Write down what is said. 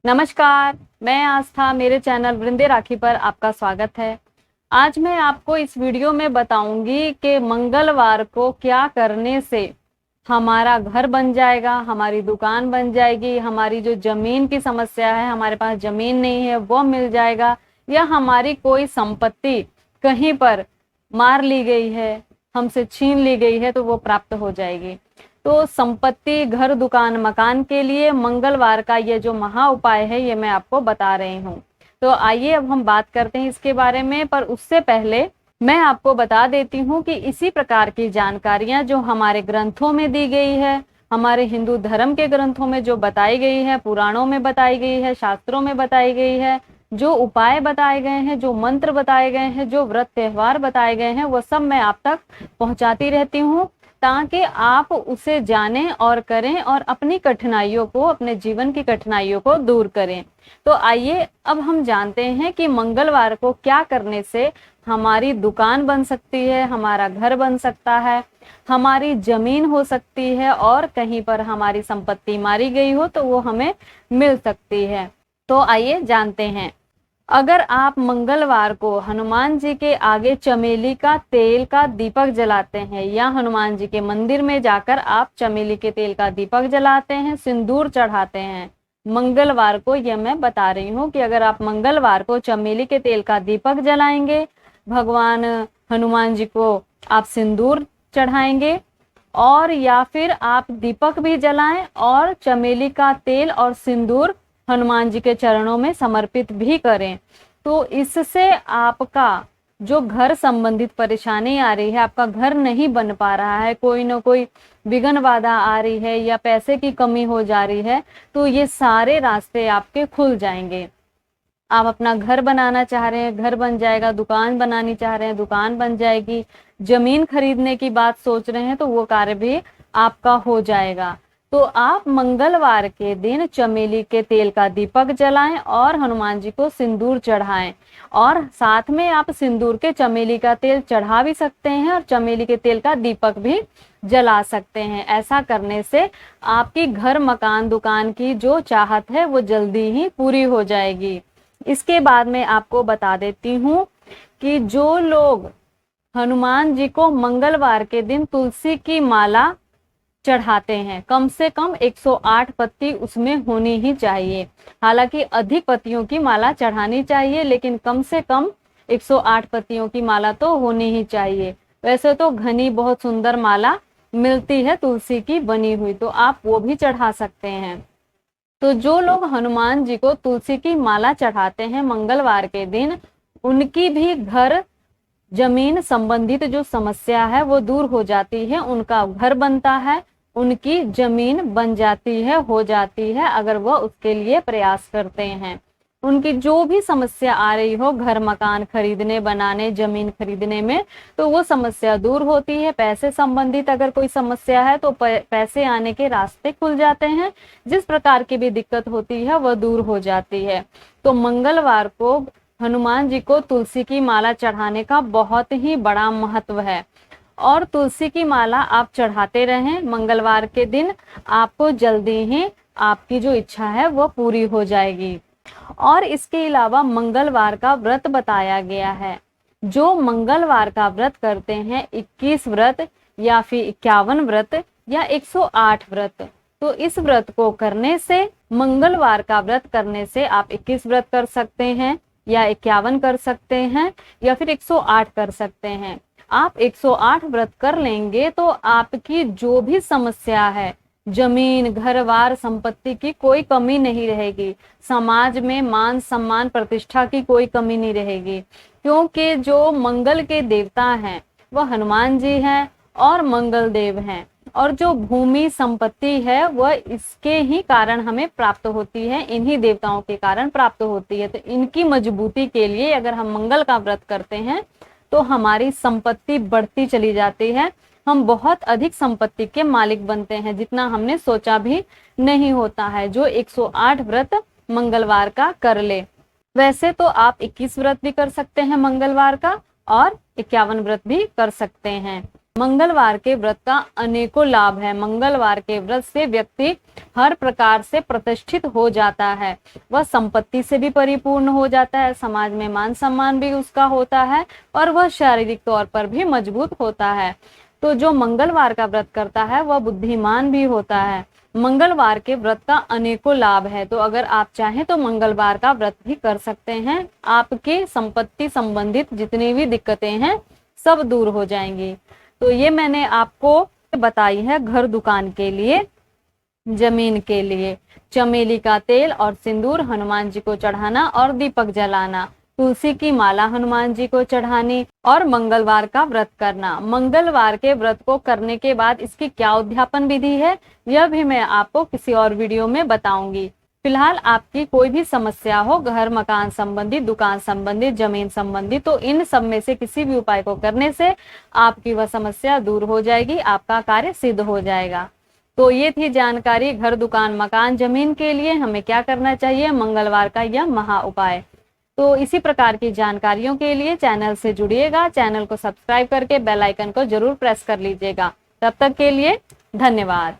नमस्कार, मैं आस्था। मेरे चैनल वृंदे राखी पर आपका स्वागत है। आज मैं आपको इस वीडियो में बताऊंगी कि मंगलवार को क्या करने से हमारा घर बन जाएगा, हमारी दुकान बन जाएगी, हमारी जो जमीन की समस्या है, हमारे पास जमीन नहीं है वो मिल जाएगा, या हमारी कोई संपत्ति कहीं पर मार ली गई है, हमसे छीन ली गई है तो वो प्राप्त हो जाएगी। तो संपत्ति, घर, दुकान, मकान के लिए मंगलवार का ये जो महा उपाय है ये मैं आपको बता रही हूँ। तो आइए अब हम बात करते हैं इसके बारे में। पर उससे पहले मैं आपको बता देती हूँ कि इसी प्रकार की जानकारियां जो हमारे ग्रंथों में दी गई है, हमारे हिंदू धर्म के ग्रंथों में जो बताई गई है, पुराणों में बताई गई है, शास्त्रों में बताई गई है, जो उपाय बताए गए हैं, जो मंत्र बताए गए हैं, जो व्रत त्योहार बताए गए हैं, वो सब मैं आप तक पहुंचाती रहती हूँ ताकि आप उसे जानें और करें और अपनी कठिनाइयों को, अपने जीवन की कठिनाइयों को दूर करें। तो आइए अब हम जानते हैं कि मंगलवार को क्या करने से हमारी दुकान बन सकती है, हमारा घर बन सकता है, हमारी जमीन हो सकती है, और कहीं पर हमारी संपत्ति मारी गई हो तो वो हमें मिल सकती है। तो आइए जानते हैं। अगर आप मंगलवार को हनुमान जी के आगे चमेली का तेल का दीपक जलाते हैं, या हनुमान जी के मंदिर में जाकर आप चमेली के तेल का दीपक जलाते हैं, सिंदूर चढ़ाते हैं, मंगलवार को यह मैं बता रही हूँ कि अगर आप मंगलवार को चमेली के तेल का दीपक जलाएंगे, भगवान हनुमान जी को आप सिंदूर चढ़ाएंगे, और या फिर आप दीपक भी जलाएं और चमेली का तेल और सिंदूर हनुमान जी के चरणों में समर्पित भी करें, तो इससे आपका जो घर संबंधित परेशानी आ रही है, आपका घर नहीं बन पा रहा है, कोई ना कोई विघ्न बाधा आ रही है, या पैसे की कमी हो जा रही है, तो ये सारे रास्ते आपके खुल जाएंगे। आप अपना घर बनाना चाह रहे हैं, घर बन जाएगा, दुकान बनानी चाह रहे हैं, दुकान बन जाएगी, जमीन खरीदने की बात सोच रहे हैं तो वो कार्य भी आपका हो जाएगा। तो आप मंगलवार के दिन चमेली के तेल का दीपक जलाएं और हनुमान जी को सिंदूर चढ़ाएं, और साथ में आप सिंदूर के चमेली का तेल चढ़ा भी सकते हैं और चमेली के तेल का दीपक भी जला सकते हैं। ऐसा करने से आपकी घर, मकान, दुकान की जो चाहत है वो जल्दी ही पूरी हो जाएगी। इसके बाद मैं आपको बता देती हूँ कि जो लोग हनुमान जी को मंगलवार के दिन तुलसी की माला चढ़ाते हैं, कम से कम 108 पत्ती उसमें होनी ही चाहिए। हालांकि अधिक पत्तियों की माला चढ़ानी चाहिए, लेकिन कम से कम 108 पत्तियों की माला तो होनी ही चाहिए। वैसे तो घनी बहुत सुंदर माला मिलती है तुलसी की बनी हुई, तो आप वो भी चढ़ा सकते हैं। तो जो लोग हनुमान जी को तुलसी की माला चढ़ाते हैं मंगलवार के दिन, उनकी भी घर, जमीन संबंधित जो समस्या है वो दूर हो जाती है, उनका घर बनता है, उनकी जमीन बन जाती है, हो जाती है, अगर वह उसके लिए प्रयास करते हैं। उनकी जो भी समस्या आ रही हो घर, मकान खरीदने, बनाने, जमीन खरीदने में, तो वो समस्या दूर होती है। पैसे संबंधित अगर कोई समस्या है तो पैसे आने के रास्ते खुल जाते हैं। जिस प्रकार की भी दिक्कत होती है वह दूर हो जाती है। तो मंगलवार को हनुमान जी को तुलसी की माला चढ़ाने का बहुत ही बड़ा महत्व है, और तुलसी की माला आप चढ़ाते रहें मंगलवार के दिन, आपको जल्दी ही आपकी जो इच्छा है वो पूरी हो जाएगी। और इसके अलावा मंगलवार का व्रत बताया गया है। जो मंगलवार का व्रत करते हैं, 21 व्रत या फिर 51 व्रत या 108 व्रत, तो इस व्रत को करने से, मंगलवार का व्रत करने से आप 21 व्रत कर सकते हैं, या 51 कर सकते हैं, या फिर 108 कर सकते हैं। आप 108 व्रत कर लेंगे तो आपकी जो भी समस्या है, जमीन, घर-बार, संपत्ति की कोई कमी नहीं रहेगी, समाज में मान सम्मान प्रतिष्ठा की कोई कमी नहीं रहेगी, क्योंकि जो मंगल के देवता हैं वह हनुमान जी हैं और मंगल देव हैं, और जो भूमि संपत्ति है वह इसके ही कारण हमें प्राप्त होती है, इन्हीं देवताओं के कारण प्राप्त होती है। तो इनकी मजबूती के लिए अगर हम मंगल का व्रत करते हैं तो हमारी संपत्ति बढ़ती चली जाती है, हम बहुत अधिक संपत्ति के मालिक बनते हैं, जितना हमने सोचा भी नहीं होता है। जो 108 व्रत मंगलवार का कर ले। वैसे तो आप 21 व्रत भी कर सकते हैं मंगलवार का, और 51 व्रत भी कर सकते हैं। मंगलवार के व्रत का अनेकों लाभ है। मंगलवार के व्रत से व्यक्ति हर प्रकार से प्रतिष्ठित हो जाता है, वह संपत्ति से भी परिपूर्ण हो जाता है, समाज में मान सम्मान भी उसका होता है और वह शारीरिक तौर पर भी मजबूत होता है। तो जो मंगलवार का व्रत करता है वह बुद्धिमान भी होता है। मंगलवार के व्रत का अनेकों लाभ है, तो अगर आप चाहें तो मंगलवार का व्रत भी कर सकते हैं। आपके संपत्ति संबंधित जितनी भी दिक्कतें हैं सब दूर हो जाएंगी। तो ये मैंने आपको बताई है घर दुकान के लिए, जमीन के लिए। चमेली का तेल और सिंदूर हनुमान जी को चढ़ाना और दीपक जलाना, तुलसी की माला हनुमान जी को चढ़ानी और मंगलवार का व्रत करना। मंगलवार के व्रत को करने के बाद इसकी क्या उद्यापन विधि है यह भी मैं आपको किसी और वीडियो में बताऊंगी। फिलहाल आपकी कोई भी समस्या हो घर मकान संबंधी, दुकान संबंधी, जमीन संबंधी, तो इन सब में से किसी भी उपाय को करने से आपकी वह समस्या दूर हो जाएगी, आपका कार्य सिद्ध हो जाएगा। तो ये थी जानकारी घर दुकान मकान जमीन के लिए हमें क्या करना चाहिए, मंगलवार का यह महा उपाय। तो इसी प्रकार की जानकारियों के लिए चैनल से जुड़िएगा, चैनल को सब्सक्राइब करके बेल आइकन को जरूर प्रेस कर लीजिएगा। तब तक के लिए धन्यवाद।